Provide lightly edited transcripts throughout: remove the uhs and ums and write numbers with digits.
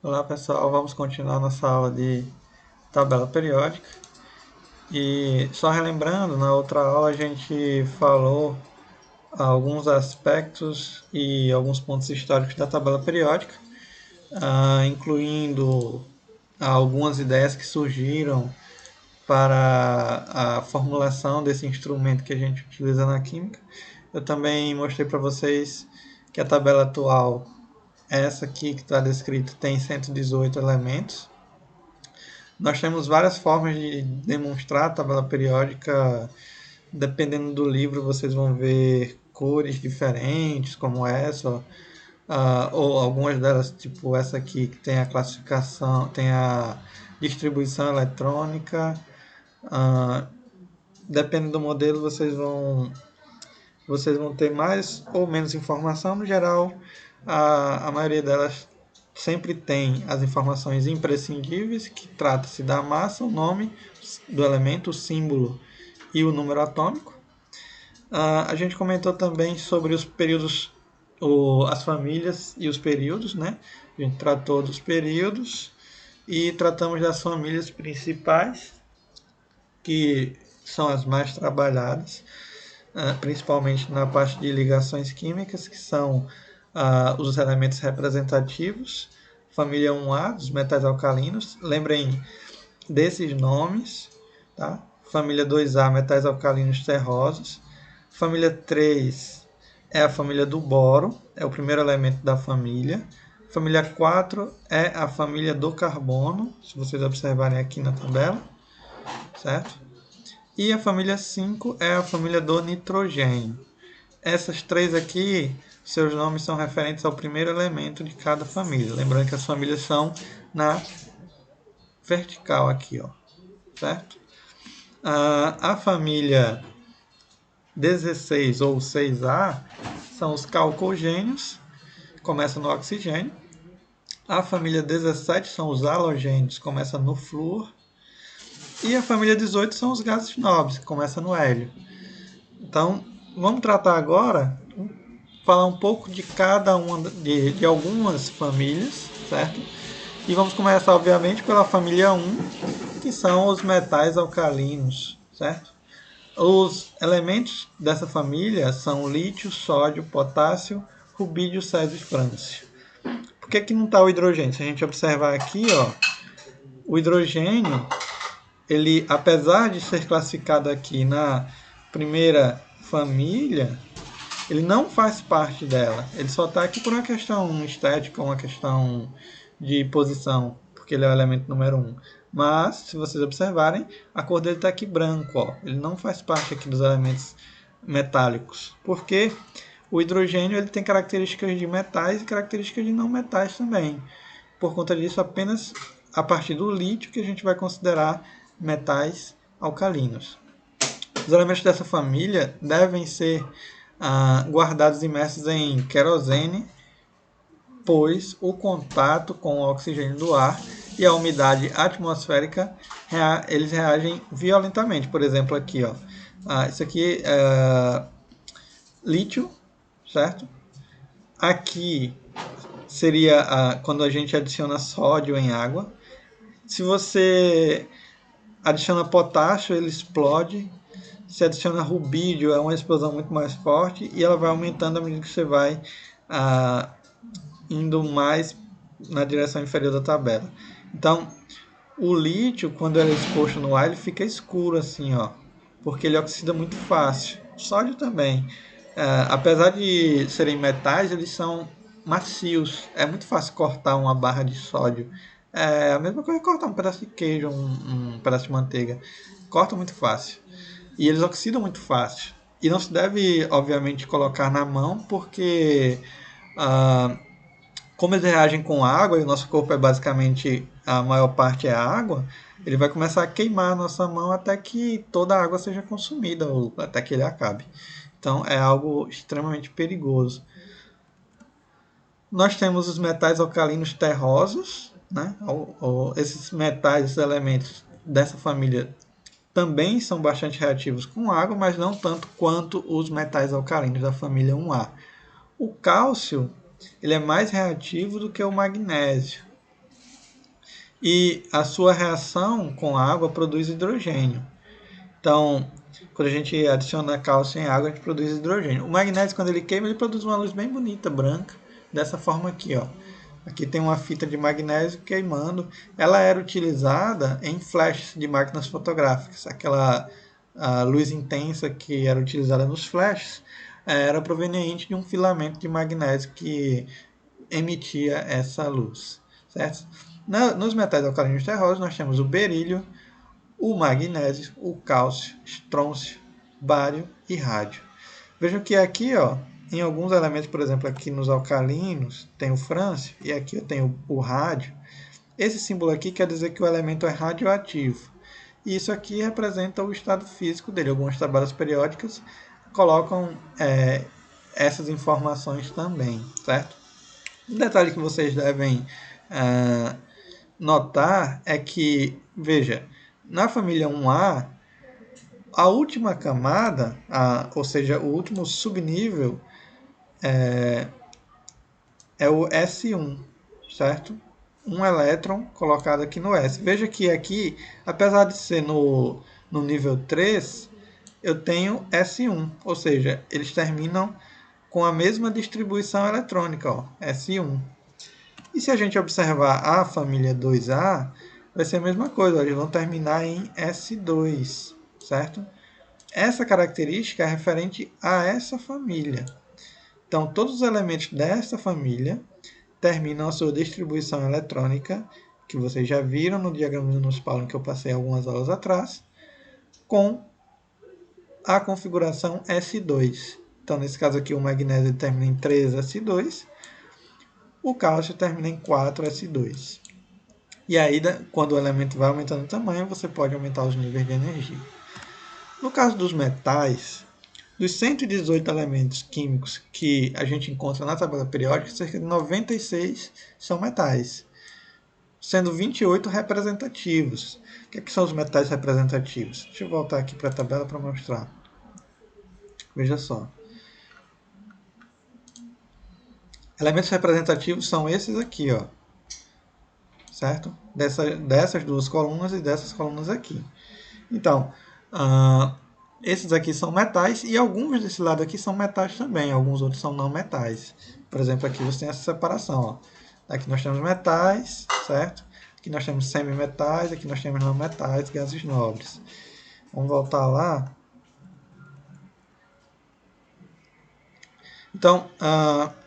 Olá pessoal, vamos continuar nossa aula de tabela periódica. E só relembrando, na outra aula a gente falou alguns aspectos e alguns pontos históricos da tabela periódica, incluindo algumas ideias que surgiram para a formulação desse instrumento que a gente utiliza na química. Eu também mostrei para vocês que a tabela atual, essa aqui que está descrita, tem 118 elementos. Nós temos várias formas de demonstrar a tabela periódica. Dependendo do livro, vocês vão ver cores diferentes, como essa, ou algumas delas, tipo essa aqui, que tem a classificação, tem a distribuição eletrônica. Dependendo do modelo, vocês vão ter mais ou menos informação. No geral, a maioria delas sempre tem as informações imprescindíveis, que trata-se da massa, o nome do elemento, o símbolo e o número atômico. A gente comentou também sobre os períodos, as famílias e os períodos, né? A gente tratou dos períodos e tratamos das famílias principais, que são as mais trabalhadas, principalmente na parte de ligações químicas, que são os elementos representativos. Família 1A, dos metais alcalinos. Lembrem desses nomes. Tá? Família 2A, metais alcalinos terrosos. Família 3 é a família do boro, é o primeiro elemento da família. Família 4 é a família do carbono, se vocês observarem aqui na tabela, certo? E a família 5 é a família do nitrogênio. Essas três aqui, seus nomes são referentes ao primeiro elemento de cada família. Lembrando que as famílias são na vertical aqui, ó, certo? A família 16 ou 6A são os calcogênios, começa no oxigênio. A família 17 são os halogênios, começa no flúor. E a família 18 são os gases nobres, que começa no hélio. Então, vamos tratar agora, falar um pouco de cada uma de algumas famílias, certo? E vamos começar, obviamente, pela família 1, que são os metais alcalinos, certo? Os elementos dessa família são lítio, sódio, potássio, rubídio, césio e frâncio. Por que não está o hidrogênio? Se a gente observar aqui, ó, o hidrogênio, ele, apesar de ser classificado aqui na primeira família, ele não faz parte dela. Ele só está aqui por uma questão estética, uma questão de posição, porque ele é o elemento número 1. Mas, se vocês observarem, a cor dele está aqui branco. Ó. Ele não faz parte aqui dos elementos metálicos. Porque o hidrogênio ele tem características de metais e características de não metais também. Por conta disso, apenas a partir do lítio que a gente vai considerar metais alcalinos. Os elementos dessa família devem ser guardados imersos em querosene, pois o contato com o oxigênio do ar e a umidade atmosférica eles reagem violentamente. Por exemplo, aqui, ó, isso aqui é lítio, certo? Aqui seria quando a gente adiciona sódio em água. Se você adiciona potássio, ele explode. Se adiciona rubídio, é uma explosão muito mais forte e ela vai aumentando à medida que você vai indo mais na direção inferior da tabela. Então, o lítio, quando ele é exposto no ar, ele fica escuro assim, ó, porque ele oxida muito fácil. O sódio também. Apesar de serem metais, eles são macios. É muito fácil cortar uma barra de sódio. É a mesma coisa que cortar um pedaço de queijo, um pedaço de manteiga. Corta muito fácil. E eles oxidam muito fácil. E não se deve, obviamente, colocar na mão, porque como eles reagem com água, e o nosso corpo é basicamente, a maior parte é água, ele vai começar a queimar a nossa mão até que toda a água seja consumida, ou até que ele acabe. Então é algo extremamente perigoso. Nós temos os metais alcalinos terrosos, né? Esses metais, esses elementos dessa família também são bastante reativos com água, mas não tanto quanto os metais alcalinos da família 1A. O cálcio ele é mais reativo do que o magnésio. e a sua reação com a água produz hidrogênio. Então, quando a gente adiciona cálcio em água, a gente produz hidrogênio. O magnésio, quando ele queima, ele produz uma luz bem bonita, branca, dessa forma aqui, ó. Aqui tem uma fita de magnésio queimando. Ela era utilizada em flashes de máquinas fotográficas. Aquela a luz intensa que era utilizada nos flashes era proveniente de um filamento de magnésio que emitia essa luz, certo? Nos metais alcalinos terrosos nós temos o berílio, o magnésio, o cálcio, estrôncio, bário e rádio. Vejam que aqui, ó, em alguns elementos, por exemplo, aqui nos alcalinos, tem o frâncio e aqui eu tenho o rádio. Esse símbolo aqui quer dizer que o elemento é radioativo. E isso aqui representa o estado físico dele. Algumas tabelas periódicas colocam essas informações também, certo? Um detalhe que vocês devem notar é que, veja, na família 1A, a última camada, ou seja, o último subnível é o S1, certo? Um elétron colocado aqui no S. Veja que aqui, apesar de ser no nível 3, eu tenho S1, ou seja, eles terminam com a mesma distribuição eletrônica, ó, S1. E se a gente observar a família 2A, vai ser a mesma coisa, eles vão terminar em S2, certo? Essa característica é referente a essa família. Então, todos os elementos dessa família terminam a sua distribuição eletrônica, que vocês já viram no diagrama do Linus Pauling que eu passei algumas aulas atrás, com a configuração S2. Então, nesse caso aqui, o magnésio termina em 3S2, o cálcio termina em 4S2. E aí, quando o elemento vai aumentando o tamanho, você pode aumentar os níveis de energia. No caso dos metais, dos 118 elementos químicos que a gente encontra na tabela periódica, cerca de 96 são metais, sendo 28 representativos. O que são os metais representativos? Deixa eu voltar aqui para a tabela para mostrar. Veja só. Elementos representativos são esses aqui, ó, certo? Dessas duas colunas e dessas colunas aqui. Então, esses aqui são metais e alguns desse lado aqui são metais também, alguns outros são não metais. Por exemplo, aqui você tem essa separação. Ó. Aqui nós temos metais, certo? Aqui nós temos semimetais, aqui nós temos não metais, gases nobres. Vamos voltar lá. Então,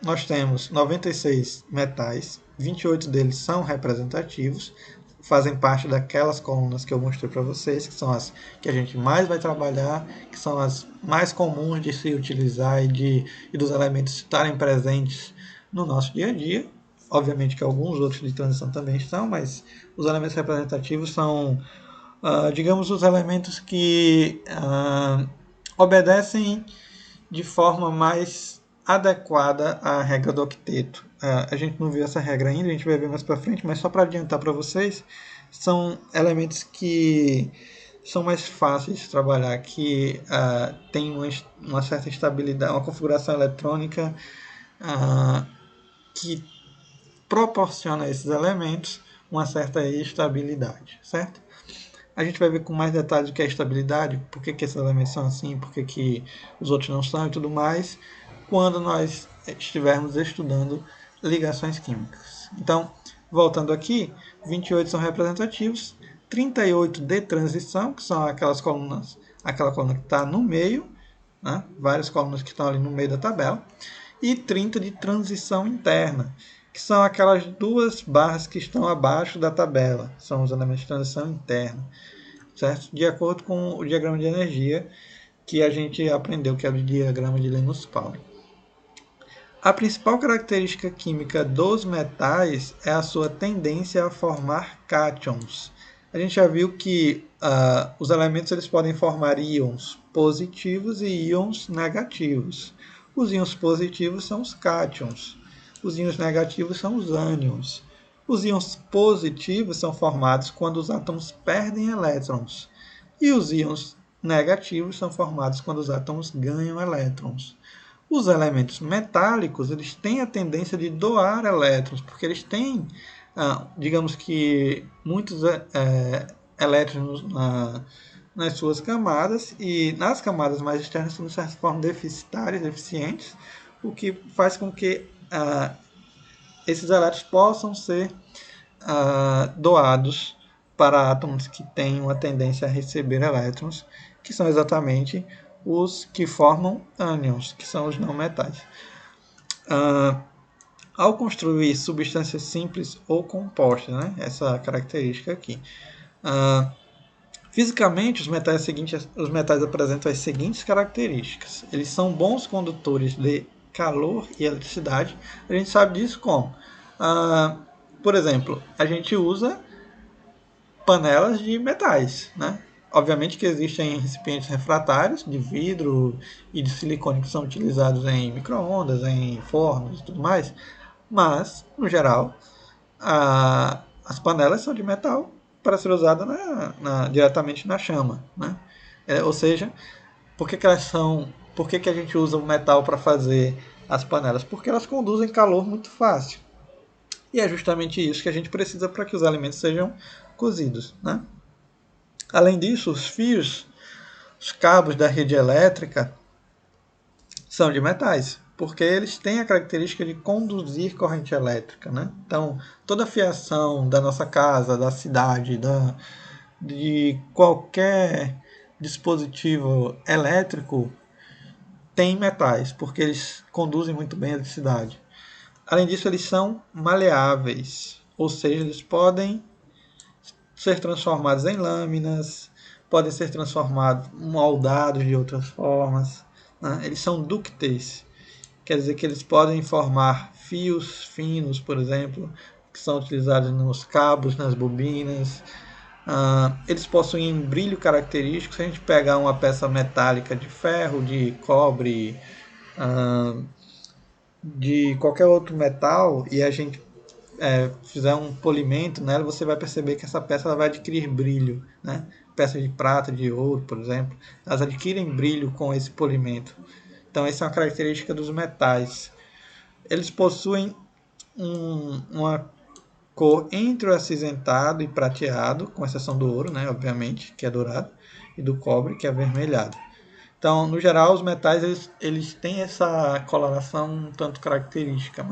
nós temos 96 metais, 28 deles são representativos, fazem parte daquelas colunas que eu mostrei para vocês, que são as que a gente mais vai trabalhar, que são as mais comuns de se utilizar e dos elementos estarem presentes no nosso dia a dia. Obviamente que alguns outros de transição também estão, mas os elementos representativos são, digamos, os elementos que obedecem de forma mais adequada à regra do octeto. A gente não viu essa regra ainda, a gente vai ver mais para frente, mas só para adiantar para vocês, são elementos que são mais fáceis de trabalhar, que têm uma certa estabilidade, uma configuração eletrônica que proporciona a esses elementos uma certa estabilidade, certo? A gente vai ver com mais detalhes o que é estabilidade, por que esses elementos são assim, por que os outros não são e tudo mais, quando nós estivermos estudando ligações químicas. Então, voltando aqui, 28 são representativos, 38 de transição, que são aquela coluna que está no meio, né? Várias colunas que estão ali no meio da tabela, e 30 de transição interna, que são aquelas duas barras que estão abaixo da tabela, são os elementos de transição interna, certo? De acordo com o diagrama de energia que a gente aprendeu, que é o diagrama de Linus Pauling. A principal característica química dos metais é a sua tendência a formar cátions. A gente já viu que os elementos eles podem formar íons positivos e íons negativos. Os íons positivos são os cátions. Os íons negativos são os ânions. Os íons positivos são formados quando os átomos perdem elétrons. E os íons negativos são formados quando os átomos ganham elétrons. Os elementos metálicos eles têm a tendência de doar elétrons, porque eles têm digamos que muitos elétrons nas suas camadas, e nas camadas mais externas são de certa forma deficitárias, deficientes, o que faz com que esses elétrons possam ser doados para átomos que têm uma tendência a receber elétrons, que são exatamente os que formam ânions, que são os não metais. Ao construir substâncias simples ou compostas, né, essa característica aqui, fisicamente os metais apresentam as seguintes características. Eles são bons condutores de calor e eletricidade. A gente sabe disso como? Por exemplo, a gente usa panelas de metais, né? Obviamente que existem recipientes refratários de vidro e de silicone que são utilizados em micro-ondas, em fornos e tudo mais, mas, no geral, as panelas são de metal para ser usada diretamente na chama, né? Ou seja, por que a gente usa o metal para fazer as panelas? Porque elas conduzem calor muito fácil. E é justamente isso que a gente precisa para que os alimentos sejam cozidos, né? Além disso, os cabos da rede elétrica são de metais, porque eles têm a característica de conduzir corrente elétrica, né? Então, toda a fiação da nossa casa, da cidade, de qualquer dispositivo elétrico tem metais, porque eles conduzem muito bem a eletricidade. Além disso, eles são maleáveis, ou seja, eles podem ser transformados em lâminas, podem ser transformados, moldados de outras formas, né? Eles são dúcteis, quer dizer que eles podem formar fios finos, por exemplo, que são utilizados nos cabos, nas bobinas. Eles possuem brilho característico. Se a gente pegar uma peça metálica de ferro, de cobre, de qualquer outro metal, e a gente fizer um polimento nela, você vai perceber que essa peça ela vai adquirir brilho, né? Peças de prata, de ouro, por exemplo, elas adquirem brilho com esse polimento. Então, essa é uma característica dos metais. Eles possuem uma cor entre o acinzentado e prateado, com exceção do ouro, né, obviamente, que é dourado, e do cobre, que é avermelhado. Então, no geral, os metais eles têm essa coloração um tanto característica, a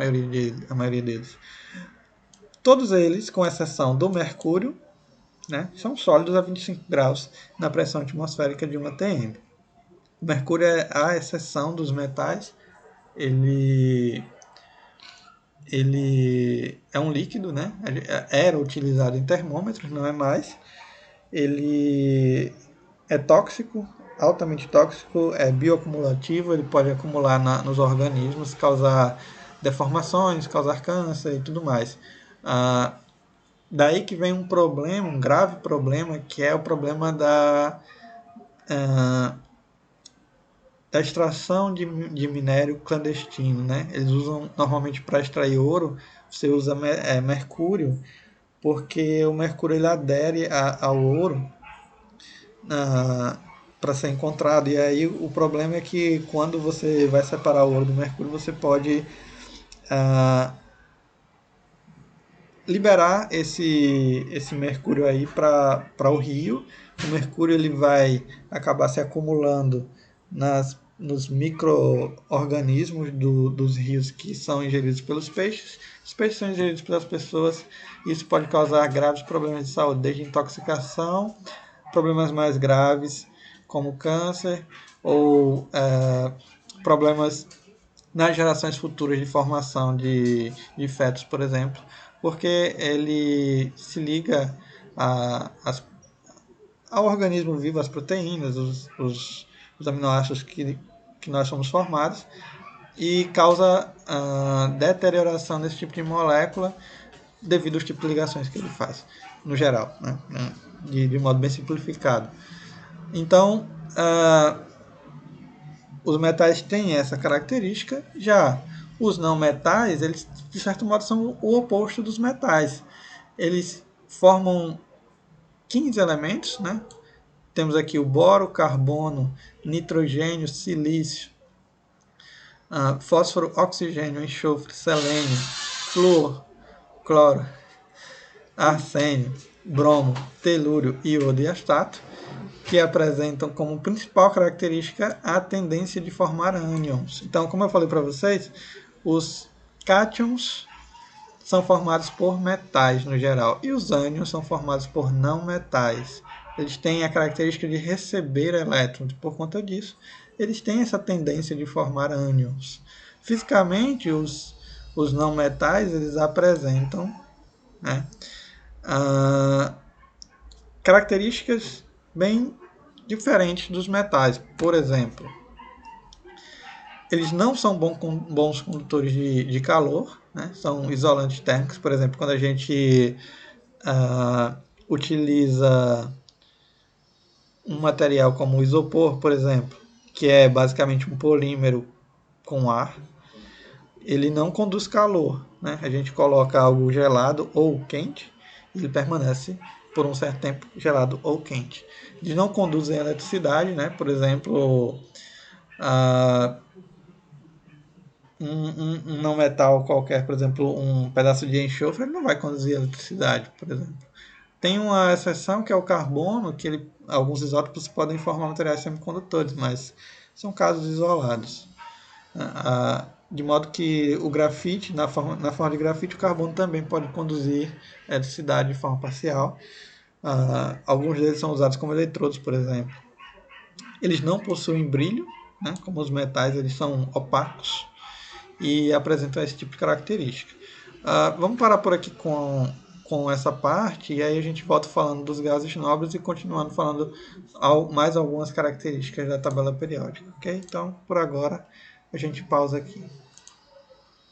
maioria deles. Todos eles, com exceção do mercúrio, né, são sólidos a 25 graus na pressão atmosférica de 1 atm. O mercúrio é a exceção dos metais. Ele é um líquido, né? Era utilizado em termômetros, não é mais. Ele é tóxico, altamente tóxico, é bioacumulativo, ele pode acumular nos organismos, causar deformações, causar câncer e tudo mais. Daí que vem um problema, um grave problema, que é o problema da extração de minério clandestino, né? Eles usam normalmente para extrair ouro, você usa mercúrio, porque o mercúrio ele adere ao ouro para ser encontrado. E aí o problema é que quando você vai separar o ouro do mercúrio, você pode liberar esse mercúrio aí para o rio. O mercúrio ele vai acabar se acumulando nos micro-organismos dos rios que são ingeridos pelos peixes. Os peixes são ingeridos pelas pessoas. Isso pode causar graves problemas de saúde, desde intoxicação, problemas mais graves como câncer ou problemas nas gerações futuras de formação de fetos, por exemplo, porque ele se liga ao organismo vivo, às proteínas, os aminoácidos que nós somos formados, e causa deterioração desse tipo de molécula devido aos tipos de ligações que ele faz, no geral, né? De modo bem simplificado. Então, os metais têm essa característica. Já os não metais, eles de certo modo são o oposto dos metais. Eles formam 15 elementos, né? Temos aqui o boro, carbono, nitrogênio, silício, fósforo, oxigênio, enxofre, selênio, flúor, cloro, arsênio, bromo, telúrio, iodo e astato, que apresentam como principal característica a tendência de formar ânions. Então, como eu falei para vocês, os cátions são formados por metais no geral e os ânions são formados por não metais. Eles têm a característica de receber elétrons. Por conta disso, eles têm essa tendência de formar ânions. Fisicamente, os não metais eles apresentam, né, características bem diferentes dos metais. Por exemplo, eles não são bons condutores de calor, né? São isolantes térmicos. Por exemplo, quando a gente utiliza um material como o isopor, por exemplo, que é basicamente um polímero com ar, ele não conduz calor, né? A gente coloca algo gelado ou quente e ele permanece por um certo tempo gelado ou quente. Eles não conduzem eletricidade, né? Por exemplo, um não metal qualquer, por exemplo, um pedaço de enxofre, ele não vai conduzir eletricidade, por exemplo. Tem uma exceção que é o carbono, que alguns isótopos podem formar materiais semicondutores, mas são casos isolados. De modo que o grafite, na forma de grafite, o carbono também pode conduzir eletricidade de forma parcial. Alguns deles são usados como eletrodos, por exemplo. Eles não possuem brilho, né? Como os metais, eles são opacos e apresentam esse tipo de característica. Vamos parar por aqui com essa parte e aí a gente volta falando dos gases nobres e continuando falando mais algumas características da tabela periódica, ok? Então, por agora, a gente pausa aqui.